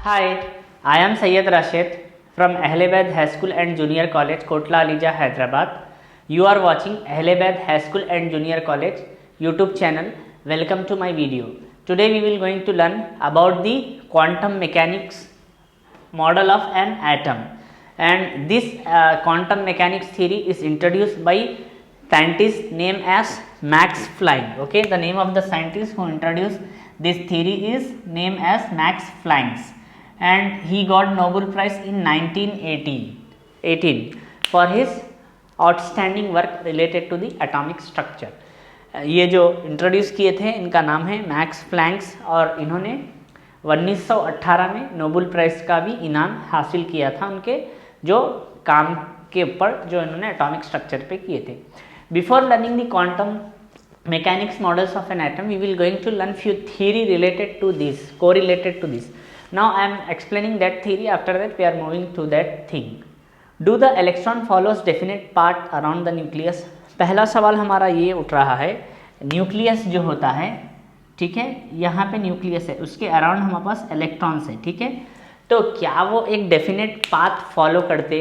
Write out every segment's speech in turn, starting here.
Hi, I am Syed Rashid from Ahlebad High School and Junior College, Kotla Alija, Hyderabad. You are watching Ahlebad High School and Junior College YouTube channel. Welcome to my video. Today we will going to learn about the quantum mechanics model of an atom, and this quantum mechanics theory is introduced by scientist named as Max Planck. Okay, the name of the scientist who introduced this theory is named as Max Planck, and he got Nobel Prize in 1918 for his outstanding work related to the atomic structure. ये जो introduce किए थे इनका नाम है max planks, और इन्होंने 1918 में नोबेल प्राइज़ का भी इनाम हासिल किया था उनके जो काम के ऊपर जो इन्होंने एटॉमिक स्ट्रक्चर पे किए थे. Before learning the quantum mechanics models of an atom, we will going to learn few theory related to this, correlated to this. Now I am explaining that theory. After that we are moving to that thing. Do the electron follows definite path around the nucleus? पहला सवाल हमारा ये उठ रहा है, nucleus जो होता है, ठीक है, यहाँ पे न्यूक्लियस है, उसके अराउंड हमारे पास इलेक्ट्रॉन्स है, ठीक है, तो क्या वो एक डेफिनेट पाथ फॉलो करते?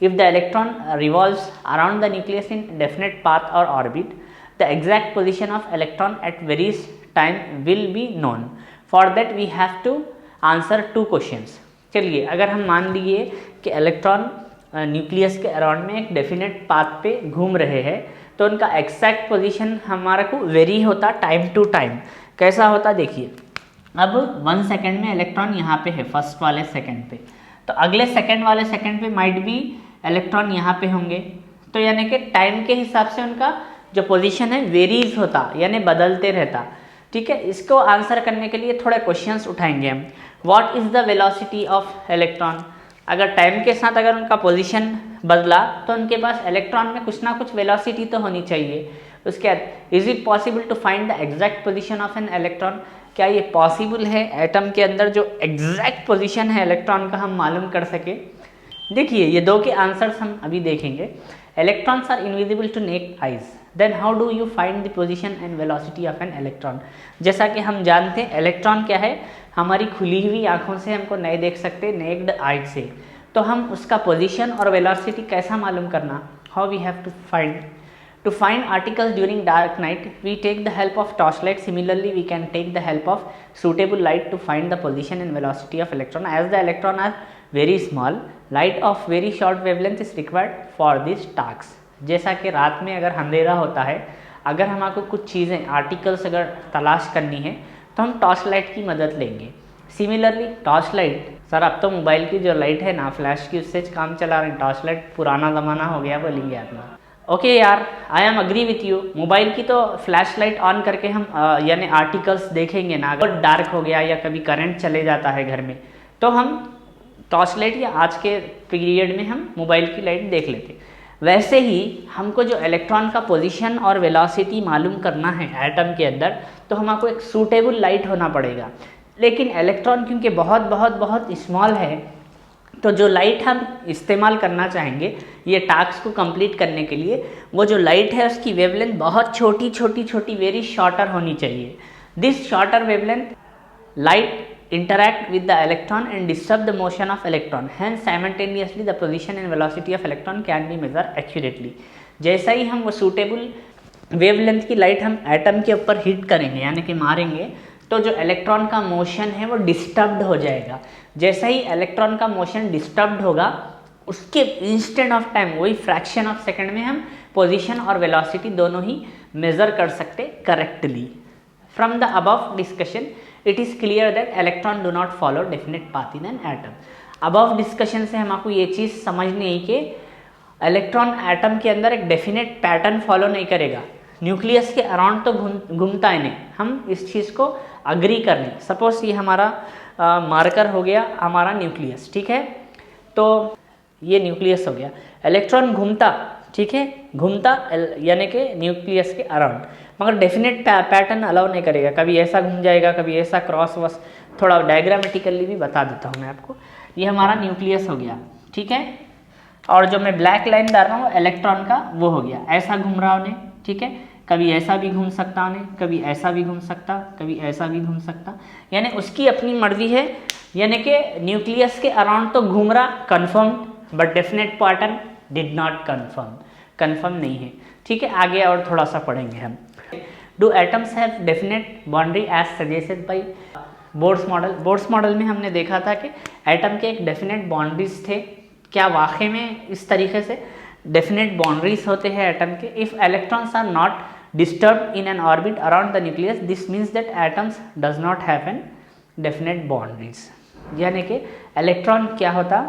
If the electron revolves around the nucleus in definite path और orbit, the exact position of electron at various time will be known. For that we have to answer two questions. चलिए, अगर हम मान लिए कि electron nucleus के around में एक डेफिनेट पाथ पे घूम रहे हैं, तो उनका एग्जैक्ट पोजीशन हमारा को वेरी होता टाइम टू टाइम. कैसा होता देखिए, अब 1 सेकेंड में इलेक्ट्रॉन यहाँ पे है फर्स्ट वाले सेकेंड पे, तो अगले सेकेंड वाले सेकेंड पे माइट भी इलेक्ट्रॉन यहाँ पे होंगे, तो यानी कि टाइम के हिसाब से उनका जो पोजीशन है वेरीज होता, यानी बदलते रहता. ठीक है, इसको आंसर करने के लिए थोड़े क्वेश्चंस उठाएंगे हम. What is the velocity of electron? अगर टाइम के साथ अगर उनका पोजीशन बदला तो उनके पास इलेक्ट्रॉन में कुछ ना कुछ वेलोसिटी तो होनी चाहिए. उसके बाद, is it possible to find the exact position of an electron? क्या ये पॉसिबल है एटम के अंदर जो एग्जैक्ट पोजीशन है इलेक्ट्रॉन का हम मालूम कर सके? देखिए, ये दो के आंसर्स हम अभी देखेंगे. Electrons are invisible to naked eyes, then how do you find the position and velocity of an electron? जैसा कि हम जानते हैं इलेक्ट्रॉन क्या है, हमारी खुली हुई आंखों से हमको नहीं देख सकते नेक्ड आई से, तो हम उसका पोजीशन और वेलोसिटी कैसा मालूम करना? How we have to find articles during dark night, we take the help of torch light. Similarly we can take the help of suitable light to find the position and velocity of electron. As the electron are very small, light of very short wavelength is required for this task. जैसा कि रात में अगर अंधेरा होता है, अगर हमको कुछ चीज़ें आर्टिकल्स अगर तलाश करनी है तो हम टॉर्च लाइट की मदद लेंगे. सिमिलरली टॉर्च लाइट, सर अब तो मोबाइल की जो लाइट है ना फ्लैश की, उससे काम चला रहे हैं, टॉर्च लाइट पुराना ज़माना हो गया बोलेंगे आप लोग. ओके यार, I am agree with you. Mobile की तो फ्लैश लाइट ऑन करके हम यानी आर्टिकल्स देखेंगे ना, अगर डार्क हो गया या कभी करंट चले जाता है घर में, तो हम टॉर्च लाइट या आज के पीरियड में हम मोबाइल की लाइट देख लेते. वैसे ही हमको जो इलेक्ट्रॉन का पोजीशन और वेलोसिटी मालूम करना है एटम के अंदर, तो हमको एक सूटेबल लाइट होना पड़ेगा. लेकिन इलेक्ट्रॉन क्योंकि बहुत बहुत बहुत स्मॉल है, तो जो लाइट हम इस्तेमाल करना चाहेंगे ये टास्क को कंप्लीट करने के लिए, वो जो लाइट है उसकी वेवलेंथ बहुत छोटी छोटी छोटी वेरी शॉर्टर होनी चाहिए. This shorter wavelength light interact with the electron and disturb the motion of electron, hence simultaneously the position and velocity of electron can be measured accurately. जैसा ही हम वो सूटेबल वेवलेंथ की लाइट हम atom के ऊपर hit करेंगे यानी कि मारेंगे, तो जो इलेक्ट्रॉन का मोशन है वो डिस्टर्ब्ड हो जाएगा. जैसा ही इलेक्ट्रॉन का मोशन डिस्टर्ब्ड होगा, उसके इंस्टेंट ऑफ टाइम, वही फ्रैक्शन ऑफ सेकेंड में हम पोजिशन और वेलोसिटी दोनों ही मेज़र कर सकते correctly. From the above discussion it is clear that electron do not follow definite path in an atom. above discussion से हमको ये चीज़ समझनी है कि इलेक्ट्रॉन एटम के अंदर एक डेफिनेट पैटर्न फॉलो नहीं करेगा. न्यूक्लियस के अराउंड तो घूमता है नहीं, हम इस चीज़ को अग्री कर लें. सपोज ये हमारा मार्कर हो गया हमारा न्यूक्लियस, ठीक है, तो ये न्यूक्लियस हो गया, इलेक्ट्रॉन घूमता, ठीक है, घूमता यानी कि न्यूक्लियस के अराउंड, मगर डेफिनेट पैटर्न अलाउ नहीं करेगा. कभी ऐसा घूम जाएगा, कभी ऐसा क्रॉस वॉस. थोड़ा डायग्रामेटिकली भी बता देता हूँ मैं आपको. ये हमारा न्यूक्लियस हो गया, ठीक है, और जो मैं ब्लैक लाइन डाल रहा हूँ इलेक्ट्रॉन का, वो हो गया ऐसा घूम रहा उन्हें, ठीक है, कभी ऐसा भी घूम सकता उन्हें, कभी ऐसा भी घूम सकता, कभी ऐसा भी घूम सकता, यानी उसकी अपनी मर्जी है यानी कि न्यूक्लियस के अराउंड तो घूम रहा, confirmed, but definite pattern did not confirm नहीं है। ठीक है, आगे और थोड़ा सा पढ़ेंगे हम। Do atoms have definite boundary as suggested by Bohr's model? Bohr's model में हमने देखा था कि एटम के एक डेफिनेट बाउंड्रीज थे। क्या वाकई में इस तरीके से डेफिनेट बाउंड्रीज होते हैं एटम के? If electrons are not disturbed in an orbit around the nucleus, this means that atoms does not have an definite boundaries। यानी कि इलेक्ट्रॉन क्या होता,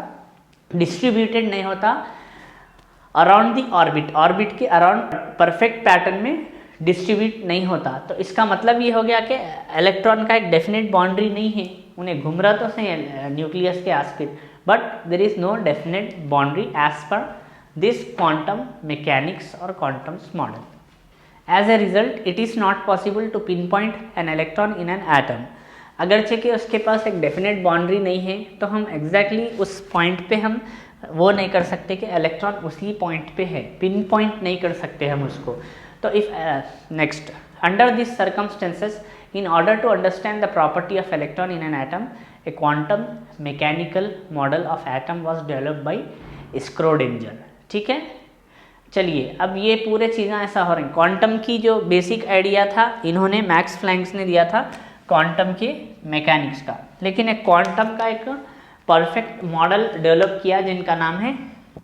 डिस्ट्रीब्यूटेड नहीं होता अराउंड द ऑर्बिट, ऑर्बिट के अराउंड परफेक्ट पैटर्न में distribute नहीं होता। तो इसका मतलब ये हो गया कि इलेक्ट्रॉन का एक डेफिनेट बाउंड्री नहीं है, उन्हें घुमरा तो सही है न्यूक्लियस के आसपास, but there is no definite boundary as per this quantum mechanics और quantums model. As a result, it is not possible to pinpoint an electron in an atom। अगरचे कि उसके पास एक डेफिनेट बाउंड्री नहीं है, तो हम एग्जैक्टली उस पॉइंट पे हम वो नहीं कर सकते कि इलेक्ट्रॉन उसी पॉइंट पे है, पिन पॉइंट नहीं कर सकते हम उसको। तो if next, under this circumstances, in order to understand the property of electron in an atom, a quantum mechanical model of atom was developed by Schrodinger. ठीक है, चलिए अब ये पूरे चीज़ें ऐसा हो रही। क्वांटम की जो बेसिक आइडिया था इन्होंने मैक्स प्लैंक ने दिया था क्वांटम के मैकेनिक्स का, लेकिन एक क्वांटम का एक परफेक्ट मॉडल डेवलप किया जिनका नाम है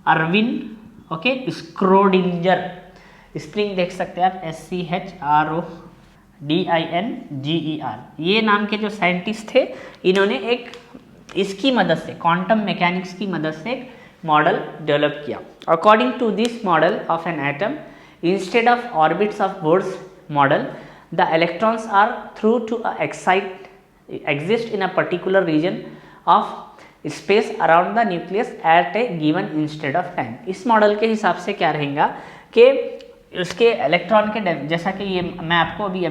अर्विन स्क्रोडिंजर। स्प्रिंग देख सकते हैं आप, SCHRODINGER। ये नाम के जो साइंटिस्ट थे इन्होंने एक इसकी मदद से, क्वांटम मैकेनिक्स की मदद से एक मॉडल डेवलप किया। According to this model of an atom, instead of orbits of Bohr's model, the electrons are through to exist in a particular region of space around the nucleus at a given instant of time। इस model के हिसाब से क्या रहेगा कि उसके electron के, जैसा कि ये मैं आपको अभी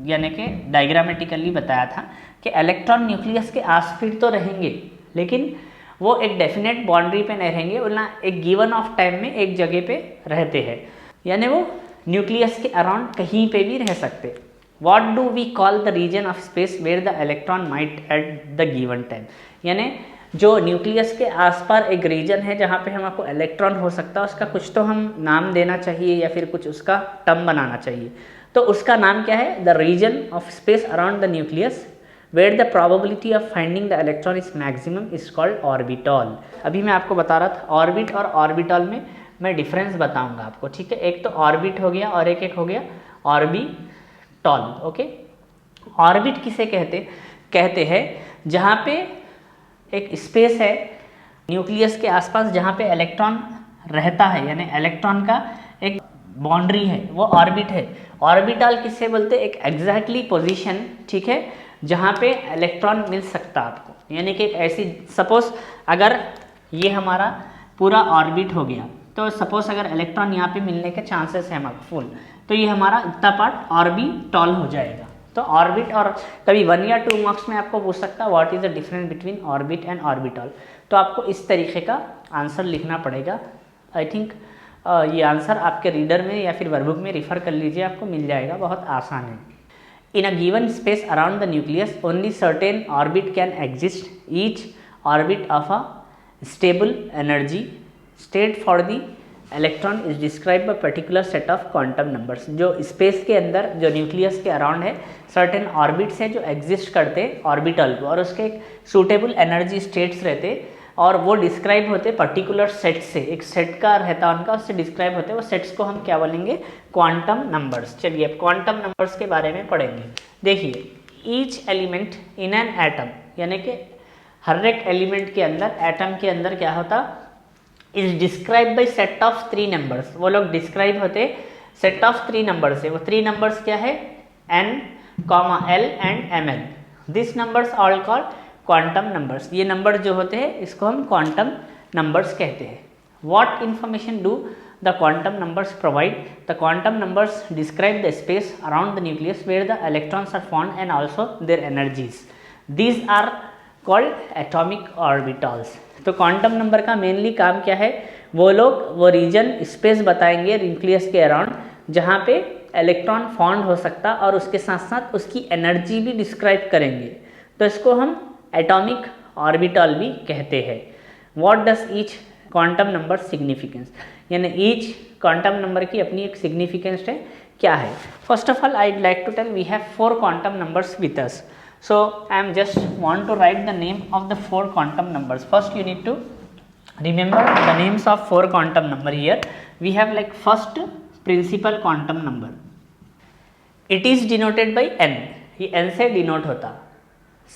यानी कि डायग्रामेटिकली बताया था कि इलेक्ट्रॉन न्यूक्लियस के आसपास तो रहेंगे, लेकिन वो एक डेफिनेट बाउंड्री पे नहीं रहेंगे, वरना एक गिवन ऑफ टाइम में एक जगह पे रहते हैं, यानी वो न्यूक्लियस के अराउंड कहीं पे भी रह सकते। What do we call the region of space where the electron might at the given time? यानी जो न्यूक्लियस के आसपास एक रीजन है जहाँ पे हमको इलेक्ट्रॉन हो सकता है, उसका कुछ तो हम नाम देना चाहिए या फिर कुछ उसका टर्म बनाना चाहिए। तो उसका नाम क्या है? The region of space around the nucleus where the probability of finding the electron is maximum is called orbital. अभी मैं आपको बता रहा था ऑर्बिट और ऑर्बिटॉल में मैं डिफरेंस बताऊंगा आपको। ठीक है, एक तो ऑर्बिट हो गया और एक हो गया ऑर्बिटॉल। ओके, ऑर्बिट किसे कहते हैं जहाँ पे एक स्पेस है न्यूक्लियस के आसपास जहाँ पे इलेक्ट्रॉन रहता है, यानी इलेक्ट्रॉन का एक बाउंड्री है, वो ऑर्बिट है। ऑर्बिटल किसे बोलते हैं? एक एग्जैक्टली पोजीशन, ठीक है, जहाँ पे इलेक्ट्रॉन मिल सकता आपको। यानी कि ऐसी सपोज अगर ये हमारा पूरा ऑर्बिट हो गया, तो सपोज अगर इलेक्ट्रॉन यहाँ पे मिलने के चांसेस हैं फुल, तो ये हमारा इतना पार्ट ऑर्बिटॉल हो जाएगा। तो ऑर्बिट, और कभी 1 या 2 मार्क्स में आपको पूछ सकता है what is the difference between orbit and orbital. तो आपको इस तरीके का आंसर लिखना पड़ेगा। आई थिंक ये आंसर आपके रीडर में या फिर वर्कबुक में रिफर कर लीजिए, आपको मिल जाएगा, बहुत आसान है। In a given space around the nucleus only certain orbit can exist, each orbit of a stable energy state for the electron is describe by particular set of quantum numbers. जो space के अंदर, जो nucleus के around है, certain orbits हैं जो exist करते orbital को, और उसके एक सूटेबल एनर्जी स्टेट्स रहते, और वो डिस्क्राइब होते पर्टिकुलर सेट से, एक सेट का रहता उनका, उससे डिस्क्राइब होते, वो सेट्स को हम क्या बोलेंगे? Quantum numbers. चलिए अब क्वांटम नंबर्स के बारे में पढ़ेंगे। देखिए, each element in an atom, यानी कि हर एक एलिमेंट के अंदर, एटम के अंदर क्या होता? Is describe by set of 3 numbers. वो लोग डिस्क्राइब होते सेट ऑफ 3 नंबर्स है। वो 3 नंबर्स क्या है? n, l and ml। This numbers all called quantum numbers. ये नंबर जो होते हैं इसको हम क्वांटम नंबर्स कहते हैं। What information do the quantum numbers provide? The quantum numbers describe the space around the nucleus where the electrons are found and also their energies. These are called atomic orbitals. तो quantum number का mainly काम क्या है? वो लोग वो region, space बताएंगे nucleus के अराउंड जहाँ पे इलेक्ट्रॉन फाउंड हो सकता, और उसके साथ साथ उसकी एनर्जी भी डिस्क्राइब करेंगे। तो इसको हम एटॉमिक ऑर्बिटल भी कहते हैं। What does each quantum number significance, यानी ईच क्वांटम नंबर की अपनी एक सिग्निफिकेंस है, क्या है? First of all I would like to tell we have 4 quantum numbers with us, so I am just want to write the name of the 4 quantum numbers. First you need to remember the names of 4 quantum number. Here we have like first principal quantum number, it is denoted by n, ये n से denote होता.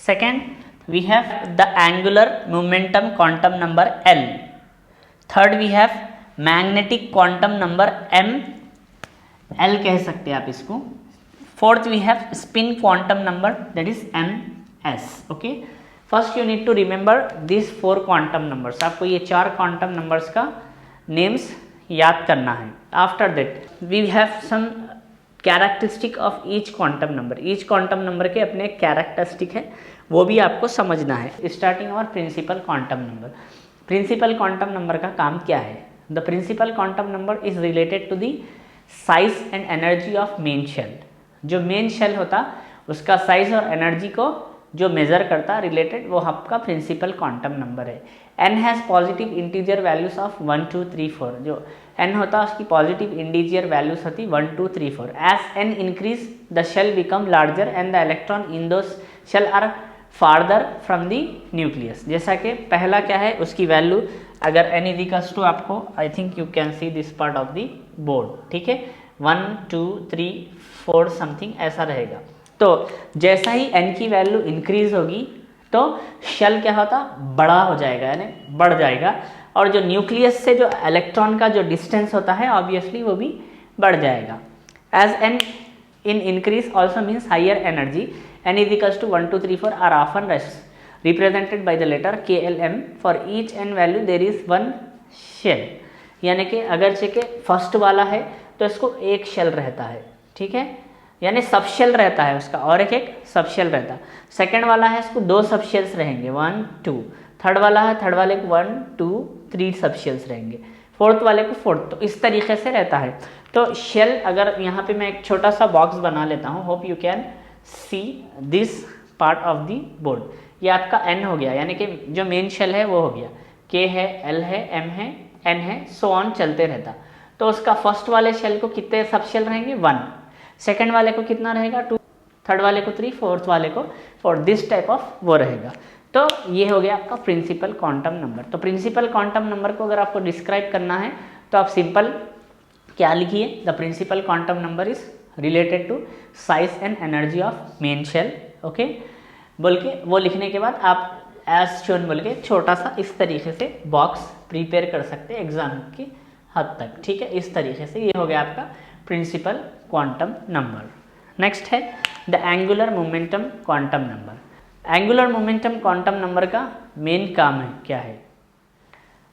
Second we have the angular momentum quantum number L. Third we have magnetic quantum number m, L कह सकते हैं आप इसको. Fourth we have spin quantum number, that is ms. Okay, first you need to remember these 4 quantum numbers. आपको ये 4 quantum numbers का names याद करना है. After that we have some characteristic of each quantum number. each quantum number के अपने characteristic है, वो भी आपको समझना है. Starting our principal quantum number. Principal quantum number का काम क्या है? The principal quantum number is related to the size and energy of main shell. जो मेन शेल होता उसका साइज और एनर्जी को जो मेज़र करता रिलेटेड, वो आपका प्रिंसिपल क्वांटम नंबर है. n has positive integer values of 1 2 3 4. जो n होता उसकी पॉजिटिव इंटीजर वैल्यूज होती 1 2 3 4. As n increase the shell become larger and the electron in those shell are farther from the nucleus. जैसा कि पहला क्या है, उसकी वैल्यू अगर n इक्वल्स टू, आपको I think you can see this part of the board, ठीक है, 1 2 3 4 समथिंग ऐसा रहेगा. तो जैसा ही n की वैल्यू इंक्रीज होगी तो शेल क्या होता, बड़ा हो जाएगा, यानी बढ़ जाएगा, और जो न्यूक्लियस से जो इलेक्ट्रॉन का जो डिस्टेंस होता है ऑब्वियसली वो भी बढ़ जाएगा. As n in increase also means higher energy. n is equals to 1 2 3 4 are often represented by the letter KLM. For each n value there is one shell. यानी कि अगर चेक फर्स्ट वाला है तो इसको एक शेल रहता है, ठीक है, यानी सब शेल रहता है उसका, और एक सब शेल रहता है. सेकंड वाला है इसको 2 सब शेल्स रहेंगे 1 2. थर्ड वाला है, थर्ड वाले को 1 2 3 सब शेल्स रहेंगे. फोर्थ वाले को 4. तो इस तरीके से रहता है. तो शेल, अगर यहाँ पे मैं एक छोटा सा बॉक्स बना लेता हूँ, hope you can see this part of the board. ये आपका n हो गया, यानी कि जो मेन शेल है वो हो गया, k है, l है, m है, n है, सो ऑन चलते रहता. तो उसका फर्स्ट वाले शेल को कितने सब शेल रहेंगे 1, सेकंड वाले को कितना रहेगा 2, थर्ड वाले को 3, फोर्थ वाले को 4. दिस टाइप ऑफ वो रहेगा. तो ये हो गया आपका प्रिंसिपल क्वांटम नंबर. तो प्रिंसिपल क्वांटम नंबर को अगर आपको डिस्क्राइब करना है तो आप सिंपल क्या लिखिए, the principal quantum number is related to size and energy of main shell. Okay बोल के वो लिखने के बाद आप एज शोन बोल के छोटा सा इस तरीके से बॉक्स प्रिपेयर कर सकते हैं एग्जाम की हद तक, ठीक है. इस तरीके से ये हो गया आपका प्रिंसिपल क्वांटम नंबर. नेक्स्ट है the angular momentum quantum number. Angular momentum quantum number का मेन काम है क्या है?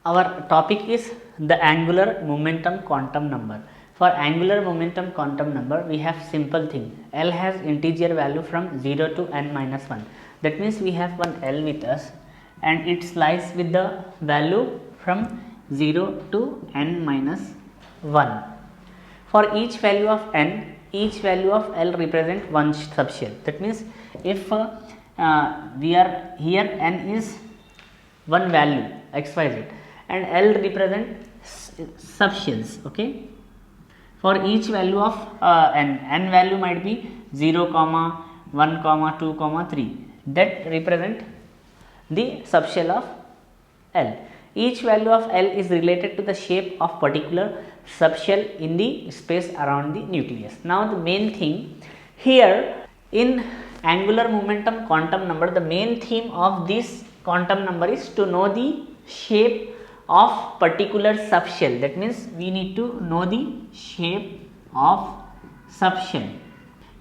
Our topic is the angular momentum quantum number. For angular momentum quantum number we have simple thing, L has integer value from 0 to n-1. That means we have one L with us and it lies with the value from 0 to n-1. For each value of n, each value of L represent one subshell. That means if we are here, n is one value xyz and L represent subshells. Okay, for each value of n value might be 0, 1, 2, 3, that represent the subshell of L. Each value of L is related to the shape of particular subshell in the space around the nucleus. Now the main thing here in angular momentum quantum number, the main theme of this quantum number is to know the shape of particular subshell. That means we need to know the shape of subshell.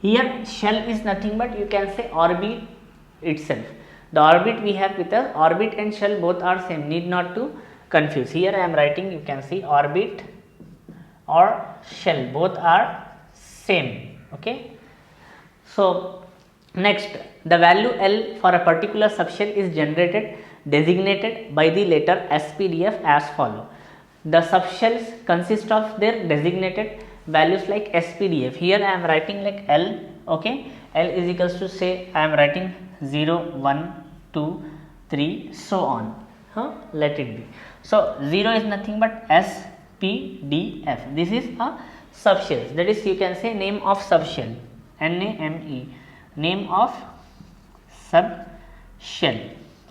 Here shell is nothing but you can say orbit itself. The orbit we have with us, orbit and shell both are same, need not to confuse. Here I am writing, you can see orbit or shell, both are same. Okay, so next the value L for a particular subshell is designated by the letter SPDF as follow. The subshells consist of their designated values like SPDF. Here I am writing like L. Okay, L is equals to, say I am writing 0 1 2 3, so on. Let it be. So 0 is nothing but S, P, D, F. This is a subshell. That is, you can say name of subshell. NAME, name of subshell.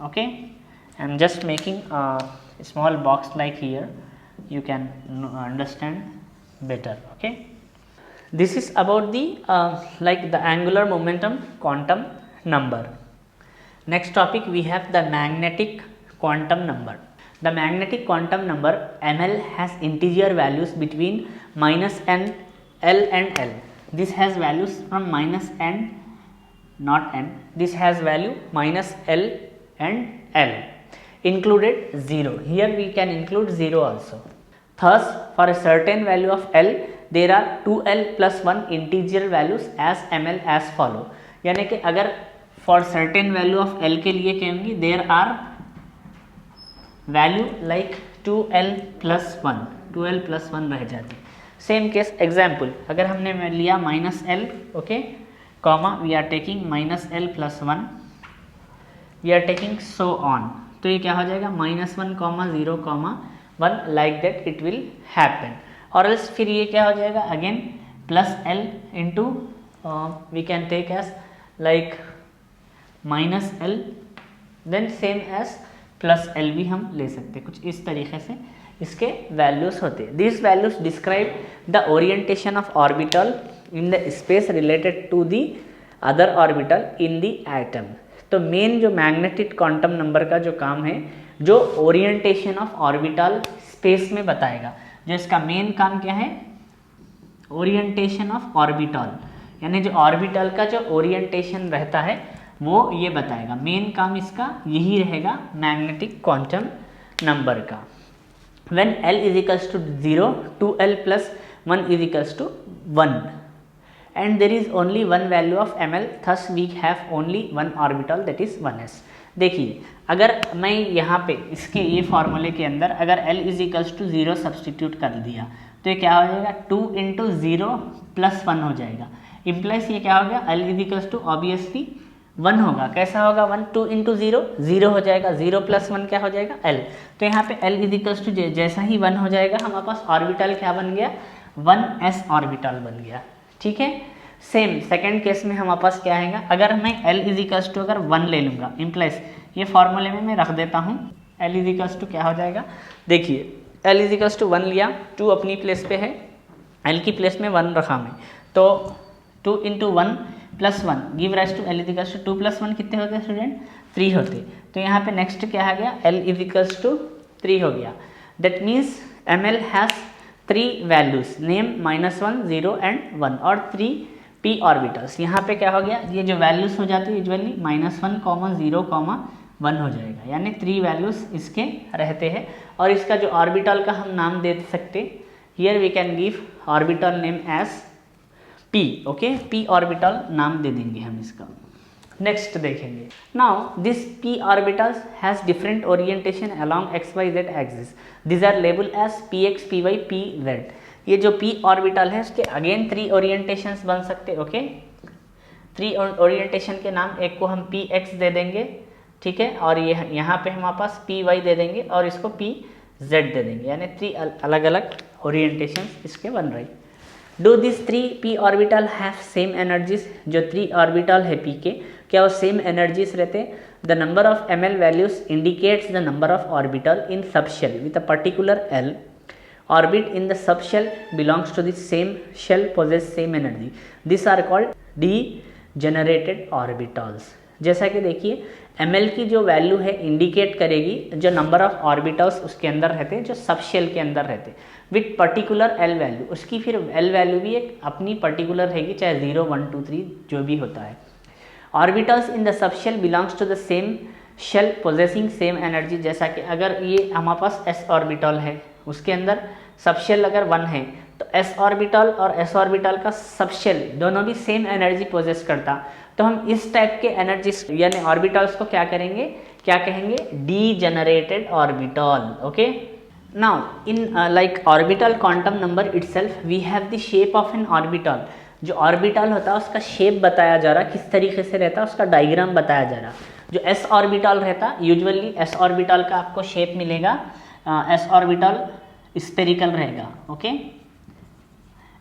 Okay, I am just making a small box like here. You can understand better. Okay, this is about the like the angular momentum quantum number. Next topic we have the magnetic quantum number. The magnetic quantum number ml has integer values between minus n, l and l. This has values from minus n, not n. This has value minus l and l. Included 0. Here we can include 0 also. Thus, for a certain value of l, there are 2l plus 1 integer values as ml as follow. यानी कि अगर for certain value of l के लिए क्या होंगी, there are value like 2l plus 1, 2l plus 1 रह जाती. Same case example, अगर हमने लिया minus L, okay, comma we are taking minus L plus 1, we are taking so on, तो ये क्या हो जाएगा minus 1, 0, 1 like that it will happen. और एल्स फिर ये क्या हो जाएगा again plus L into we can take as like minus L, then same as plus L भी हम ले सकते, कुछ इस तरीके से इसके वैल्यूज होते हैं. This values describe the orientation of orbital in the space related to the other orbital in the atom. तो मेन जो मैग्नेटिक क्वांटम नंबर का जो काम है, जो ओरिएंटेशन ऑफ ऑर्बिटल स्पेस में बताएगा. जो इसका मेन काम क्या है, ओरिएंटेशन ऑफ ऑर्बिटल, यानी जो ऑर्बिटल का जो ओरिएंटेशन रहता है वो ये बताएगा. मेन काम इसका यही रहेगा मैग्नेटिक क्वांटम नंबर का. When L is equals to 0, 2L plus 1 is equals to 1, and there is only one value of ml, thus we have only one orbital, that is 1s. देखिए, अगर मैं यहाँ पे इसके ये फॉर्मूले के अंदर अगर L is equals to 0 substitute कर दिया तो ये क्या हो जाएगा 2 into 0 plus 1 हो जाएगा. इम्प्लाइज ये क्या हो गया L is equals to obviously 1 होगा. कैसा होगा 1, 2 into 0, 0 हो जाएगा, 0 plus 1 क्या हो जाएगा L. तो यहाँ पे L इज इक्वल्स टू जैसा ही 1 हो जाएगा हमारे पास ऑर्बिटल क्या बन गया 1s ऑर्बिटल बन गया. ठीक है, सेम सेकंड केस में हमारे पास क्या आएगा, अगर मैं L इज इक्वल्स टू अगर 1 ले लूँगा, इम्प्लाइज ये फॉर्मूले में मैं रख देता हूँ. L इज इक्वल्स टू क्या हो जाएगा, देखिए L इज इक्वल्स टू 1 लिया, 2 अपनी प्लेस पे है, L की प्लेस में 1 रखा मैं, तो 2 into 1 plus 1 give rise to L is equals to 2 plus 1 कितने होते हैं स्टूडेंट 3 होते. तो यहाँ पे नेक्स्ट क्या आ गया L इज इक्वल्स टू 3 हो गया. That means ML has 3 values, name -1, 0 and 1 और 3 p ऑर्बिटल्स. यहाँ पे क्या हो गया, ये जो वैल्यूज हो जाती है यूजुअली -1, 0, 1 हो जाएगा, यानी 3 वैल्यूज इसके रहते हैं. और इसका जो ऑर्बिटल का हम नाम दे सकते, here we can give orbital name as p. Okay, p orbital नाम दे देंगे हम इसका. नेक्स्ट देखेंगे, now this p orbitals has different orientation along x y z axis. This are label as px, py, pz. ये जो p orbital है उसके अगेन 3 ओरिएंटेशंस बन सकते. ओके, 3 ओरिएंटेशन के नाम, एक को हम px दे देंगे, ठीक है, और ये यहाँ पे हमारे पास py दे देंगे और इसको pz दे देंगे, यानी 3 अलग अलग ओरिएंटेशंस इसके बन रही. Do this 3 p orbital have same energies. जो 3 ऑर्बिटल है p के, क्या वो सेम एनर्जीज रहते. The number of ml values indicates the number of orbital in subshell with a particular l. Orbit in the subshell belongs to the same shell possess same energy. This are called degenerated orbitals. जैसा कि देखिए ml की जो value है indicate करेगी जो number of orbitals उसके अंदर रहते हैं, जो सबशेल के अंदर रहते हैं, विथ पर्टिकुलर l वैल्यू. उसकी फिर l वैल्यू भी एक अपनी पर्टिकुलर रहेगी, चाहे 0, 1, 2, 3 जो भी होता है. Orbitals in the subshell belongs to the same shell possessing same energy. जैसा कि अगर ये हमारे पास s ऑर्बिटल है, उसके अंदर सबशेल अगर 1 है, तो s ऑर्बिटल और s ऑर्बिटल का सबशेल दोनों भी सेम एनर्जी पोजेस करता, तो हम इस टाइप के एनर्जी यानी ऑर्बिटल्स को क्या करेंगे, क्या कहेंगे, degenerated orbital. Okay, now in like orbital quantum number itself we have the shape of an orbital. जो ऑर्बिटल होता है उसका शेप बताया जा रहा, किस तरीके से रहता है उसका डायग्राम बताया जा रहा. जो s ऑर्बिटल रहता, यूजुअली s ऑर्बिटल का आपको शेप मिलेगा, s ऑर्बिटल स्पेरिकल रहेगा, ओके,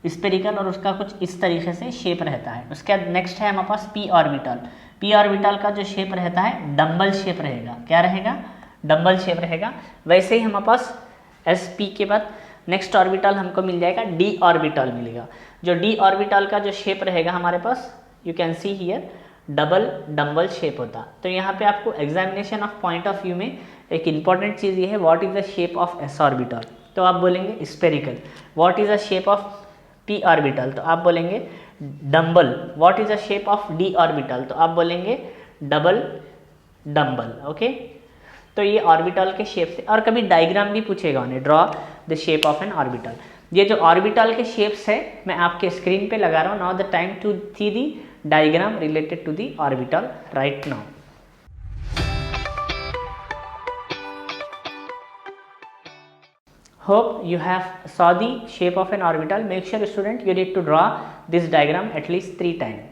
स्पेरिकल, और उसका कुछ इस तरीके से शेप रहता है। उसके बाद नेक्स्ट है हमारे पास p ऑर्बिटल। p ऑर्बिटल का जो शेप रहता है डम्बल शेप रहेगा, क्या रहेगा, डम्बल शेप रहेगा। वैसे ही हमारे पास sp के बाद नेक्स्ट ऑर्बिटल हमको मिल जाएगा d ऑर्बिटल मिलेगा। जो d ऑर्बिटल का जो शेप रहेगा हमारे पास, you can see here double dumbbell shape होता। तो यहाँ पे आपको examination of point of view में एक इंपॉर्टेंट चीज़ ये है, what is the shape of s orbital, तो आप बोलेंगे spherical. What is the shape of p orbital, तो आप बोलेंगे dumbbell. What is the shape of d orbital, तो आप बोलेंगे डबल डम्बल, ओके। तो ये ऑर्बिटल के शेप से, और कभी डायग्राम भी पूछेगा उन्हें, draw the shape of an orbital. ये जो ऑर्बिटल के शेप्स है मैं आपके स्क्रीन पे लगा रहा हूँ। Now the time to see the diagram related to the orbital right now. Hope you have saw the shape of an orbital. Make sure student you need to draw this diagram at least 3 times.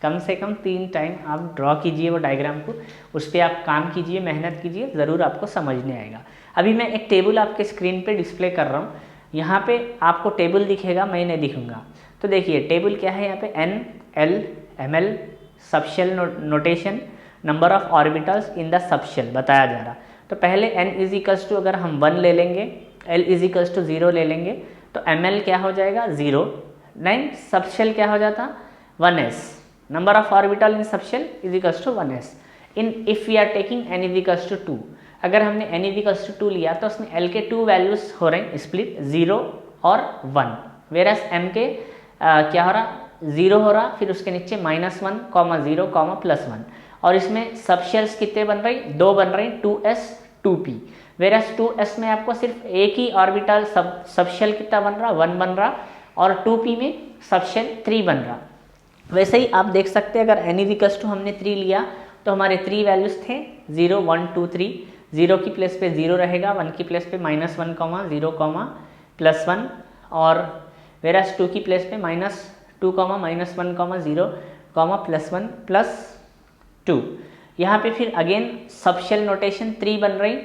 कम से कम 3 time आप draw कीजिए वो diagram को, उस पर आप काम कीजिए, मेहनत कीजिए, ज़रूर आपको समझने आएगा। अभी मैं एक टेबल आपके स्क्रीन पे डिस्प्ले कर रहा हूँ, यहाँ पे आपको टेबल दिखेगा, मैं नहीं दिखूँगा। तो देखिए टेबल क्या है, यहाँ पे n, l, ml, subshell notation, number of orbitals in the subshell बताया जा रहा। तो पहले n इज इक्वल्स टू अगर हम 1 ले लेंगे, l इज इक्वल्स टू 0 ले लेंगे, तो ml क्या हो जाएगा 0, 9 सबशेल क्या हो जाता 1s, number of orbital in subshell is equals to 1s. In if we are taking n is equals to 2, अगर हमने n is equals to 2 लिया तो उसमें l के 2 वैल्यूज हो रहे हैं स्प्लिट 0 और 1, वेरस m के क्या हो रहा 0 हो रहा, फिर उसके नीचे -1, 0, +1, और इसमें सबशेल्स कितने बन रहे, 2 बन रहे हैं, 2s 2p, वेरस 2s में आपको सिर्फ एक ही ऑर्बिटल सबशेल कितना बन रहा 1 बन रहा, और 2p में सबशेल 3 बन रहा। वैसे ही आप देख सकते हैं अगर n इज इक्वल्स टू हमने 3 लिया तो हमारे 3 वैल्यूज थे 0, 1, 2, 3, 0 की प्लेस पे 0 रहेगा, 1 की प्लेस पे -1, 0, +1, और वेरस 2 की प्लेस पे -2, -1, 0, +1, +2। यहाँ पे फिर अगेन सबशेल नोटेशन 3 बन रही,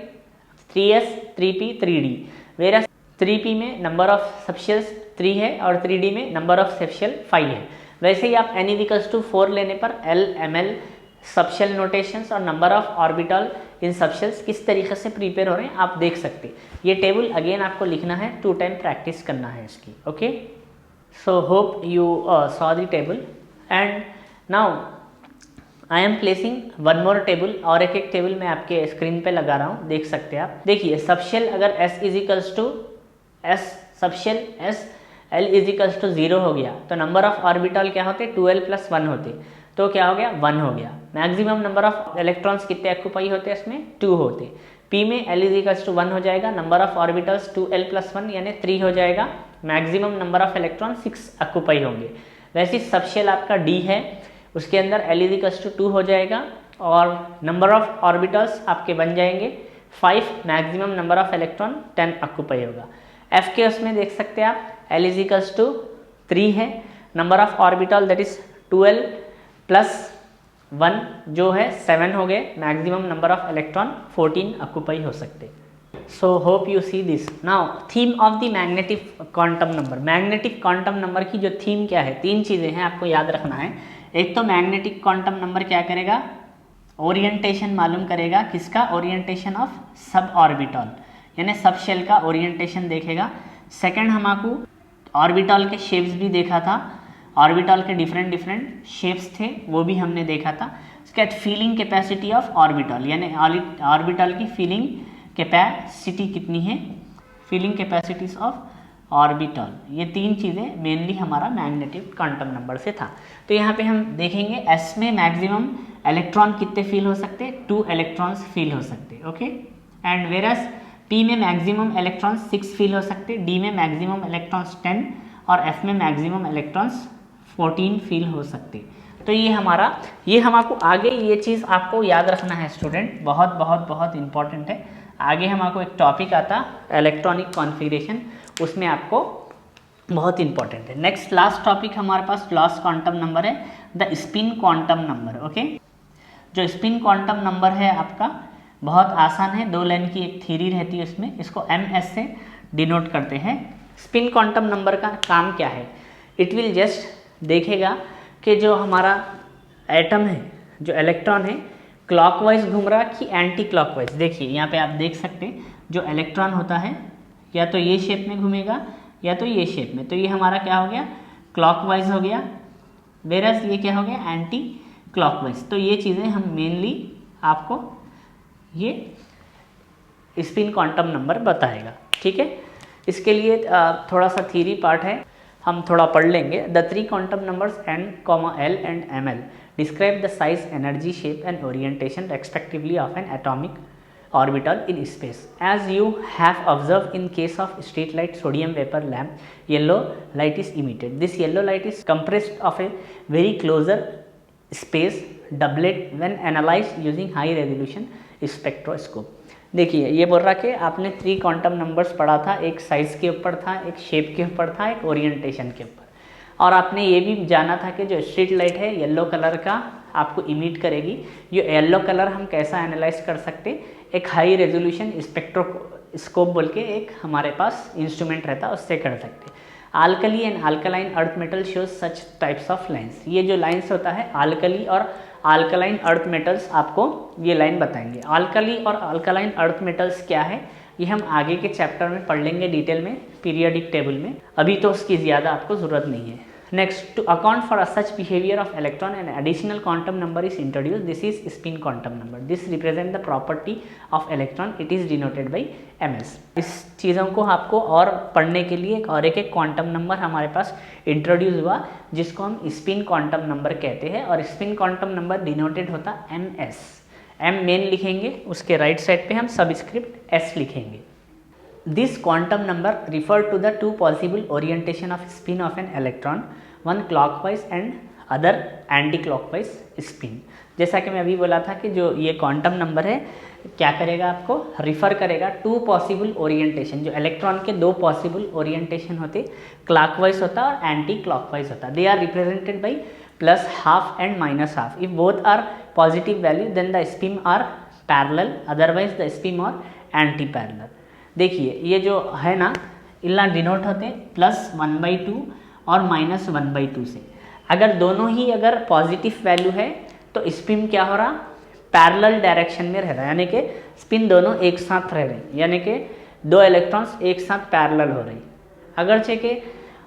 3s, 3p, 3d, virus 3p में नंबर ऑफ सबशेल्स 3 है और 3d में नंबर ऑफ सबशेल 5 है। वैसे ही आप n इक्वल्स टू 4 लेने पर l, ml, सबशेल नोटेशंस और number of orbital in subshells किस तरीके से प्रिपेयर हो रहे हैं आप देख सकते हैं। ये टेबल अगेन आपको लिखना है, 2 टाइम प्रैक्टिस करना है इसकी, okay. So hope you saw the table and now I am placing one more table, और एक टेबल मैं आपके स्क्रीन पे लगा रहा हूँ, देख सकते हैं आप। देखिए सबशेल अगर s is equals to s, subshell s, l is equals to 0 हो गया तो नंबर ऑफ ऑर्बिटल क्या होते 2l + 1 होते, तो क्या हो गया 1 हो गया। मैक्सिमम नंबर ऑफ इलेक्ट्रॉन्स कितने ऑक्यूपाई होते हैं इसमें 2 होते। p में l इज इक्वल्स टू 1 हो जाएगा, नंबर ऑफ ऑर्बिटल्स 2l + 1 यानी 3 हो जाएगा, maximum number of electron 6 occupy होंगे। वैसे सबशेल आपका d है, उसके अंदर l इज इक्वल्स टू 2 हो जाएगा और नंबर ऑफ ऑर्बिटल्स आपके बन जाएंगे 5, maximum number of electron 10 occupy होगा। f के उसमें देख सकते हैं आप l इज इक्वल्स टू 3 है, number of orbital that is 2l + 1 जो है 7 हो गए, maximum number of electron 14 occupy हो सकते। So hope you see this. Now theme of the magnetic quantum number. Magnetic quantum number की जो थीम क्या है, 3 चीज़ें हैं आपको याद रखना है। एक तो मैग्नेटिक क्वांटम नंबर क्या करेगा, ओरिएंटेशन मालूम करेगा, किसका ओरिएंटेशन ऑफ सब ऑर्बिटल, यानी सब शेल का ओरिएंटेशन देखेगा। सेकंड हमको ऑर्बिटल के शेप्स भी देखा था, ऑर्बिटल के डिफरेंट शेप्स थे वो भी हमने देखा था। उसके बाद फीलिंग कैपेसिटी ऑफ ऑर्बिटल, यानी ऑर्बिटल की फीलिंग कैपेसिटी कितनी है, फीलिंग कैपेसिटीज ऑफ ऑर्बिटल। ये 3 चीज़ें मेनली हमारा मैग्नेटिक क्वांटम नंबर से था। तो यहाँ पे हम देखेंगे एस में मैक्सिमम इलेक्ट्रॉन कितने फील हो सकते, 2 इलेक्ट्रॉन्स फील हो सकते, ओके। एंड वेरस पी में मैक्सिमम इलेक्ट्रॉन्स 6 फील हो सकते, डी में मैक्सिमम इलेक्ट्रॉन्स 10 और एफ में मैक्सिमम इलेक्ट्रॉन्स 14 फील हो सकते। तो ये हमको आगे ये चीज़ आपको याद रखना है स्टूडेंट, बहुत बहुत बहुत इंपॉर्टेंट है। आगे हमको एक टॉपिक आता इलेक्ट्रॉनिक कॉन्फ़िगरेशन, उसमें आपको बहुत इंपॉर्टेंट है। नेक्स्ट लास्ट टॉपिक हमारे पास लास्ट क्वांटम नंबर है the spin quantum number, okay. जो स्पिन क्वांटम नंबर है आपका बहुत आसान है, 2 लाइन की एक थ्योरी रहती है उसमें, इसको ms से डिनोट करते हैं। स्पिन क्वांटम नंबर का काम क्या है? इट विल जस्ट देखेगा कि जो हमारा एटम है, जो इलेक्ट्रॉन है, क्लॉकवाइज घूम रहा कि एंटी क्लॉकवाइज। देखिए यहाँ पे आप देख सकते हैं जो इलेक्ट्रॉन होता है या तो ये शेप में घूमेगा या तो ये शेप में, तो ये हमारा क्या हो गया, क्लॉकवाइज हो गया, वेरस ये क्या हो गया, एंटी क्लॉकवाइज। तो ये चीज़ें हम मेनली आपको ये स्पिन क्वांटम नंबर बताएगा, ठीक है। इसके लिए थोड़ा सा थ्योरी पार्ट है, हम थोड़ा पढ़ लेंगे। The 3 quantum numbers n, l and ml describe the size, energy, shape and orientation respectively of N atomic orbital in space. As you have observed in case of street light, sodium vapor lamp, yellow light is emitted. This yellow light is compressed of a very closer space doublet when analyzed using high resolution spectroscope. देखिए ये बोल रहा कि आपने 3 quantum numbers पढ़ा था, एक size के ऊपर था, एक शेप के ऊपर था, एक ओरिएंटेशन के ऊपर, और आपने ये भी जाना था कि जो स्ट्रीट लाइट है येलो कलर का आपको इमिट करेगी। ये येलो कलर हम कैसा एनालाइज कर सकते, एक हाई रेजोल्यूशन स्पेक्ट्रोस्कोप बोल के एक हमारे पास इंस्ट्रूमेंट रहता है, उससे कर सकते। Alkali and alkaline earth metal shows such types of lines. ये जो लाइन्स होता है आल्कली और अल्कलाइन अर्थ मेटल्स आपको ये लाइन बताएंगे। आल्कली और अल्कलाइन अर्थ मेटल्स क्या है ये हम आगे के चैप्टर में पढ़ लेंगे डिटेल में, पीरियोडिक टेबल में, अभी तो उसकी ज़्यादा आपको ज़रूरत नहीं है। Next, to account for such behaviour of electron an additional quantum number is introduce, this is spin quantum number. This represent the property of electron, it is denoted by ms। इस चीज़ों को आपको और पढ़ने के लिए एक क्वांटम नंबर हमारे पास इंट्रोड्यूस हुआ जिसको हम स्पिन क्वांटम नंबर कहते हैं, और स्पिन क्वांटम नंबर डिनोटेड होता ms। m मेन लिखेंगे, उसके राइट साइड पे हम सबस्क्रिप्ट s लिखेंगे। This quantum number refer to the 2 possible orientation of spin of an electron, one clockwise and other anti-clockwise spin। जैसा कि मैं अभी बोला था कि जो ये क्वांटम नंबर है क्या करेगा, आपको रिफ़र करेगा 2 पॉसिबल ओरिएंटेशन। जो इलेक्ट्रॉन के 2 पॉसिबल ओरिएंटेशन होते, क्लॉकवाइज होता और एंटी क्लॉकवाइज होता। They are represented by +½ and -½ if both are positive value then the spin are parallel, otherwise the spin are anti parallel. देखिए ये जो है ना, इला डिनोट होते +1/2 और -1/2 से। अगर दोनों ही अगर पॉजिटिव वैल्यू है तो स्पिन क्या हो रहा, पैरेलल डायरेक्शन में रह रहा है, यानी कि स्पिन दोनों एक साथ रह रही, यानी कि 2 इलेक्ट्रॉन्स एक साथ पैरेलल हो रही। अगर चे कि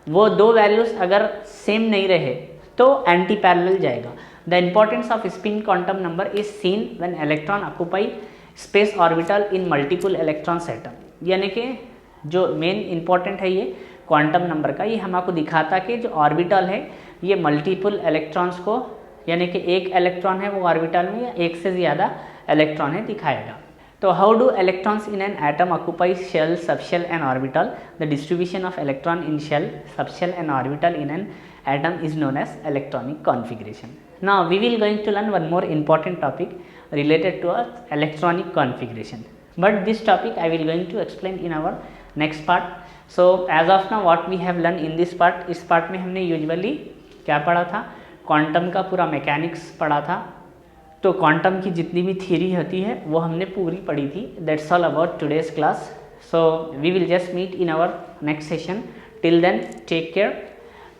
वो 2 वैल्यूज अगर सेम नहीं रहे तो एंटी पैरेलल जाएगा। The importance off spin quantum number is seen when electron occupy space orbital in multiple electrons atom. यानी कि जो मेन इंपॉर्टेंट है ये क्वांटम नंबर का, ये हमको दिखाता कि जो ऑर्बिटल है ये मल्टीपल इलेक्ट्रॉन्स को, यानी कि एक इलेक्ट्रॉन है वो ऑर्बिटल में या एक से ज़्यादा इलेक्ट्रॉन है दिखाएगा। तो how do electrons in an atom occupy shell, subshell and orbital? The distribution of electron in shell, subshell and orbital in an atom is known as electronic configuration. Now we will going to learn one more important topic related to electronic configuration, but this topic I will going to explain in our next part. So as of now what we have learned in this part, इस part में हमने usually क्या पढ़ा था, quantum का पूरा mechanics पढ़ा था। तो क्वांटम की जितनी भी थियरी होती है वो हमने पूरी पढ़ी थी। That's all about today's class. So we will just meet in our next session. Till then take care.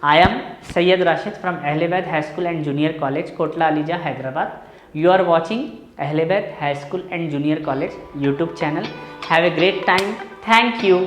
I am Sayyid Rashid from Ahlebad High School and Junior College, Kotla Alija, Hyderabad. You are watching Ahlebad High School and Junior College YouTube channel. Have a great time. Thank you.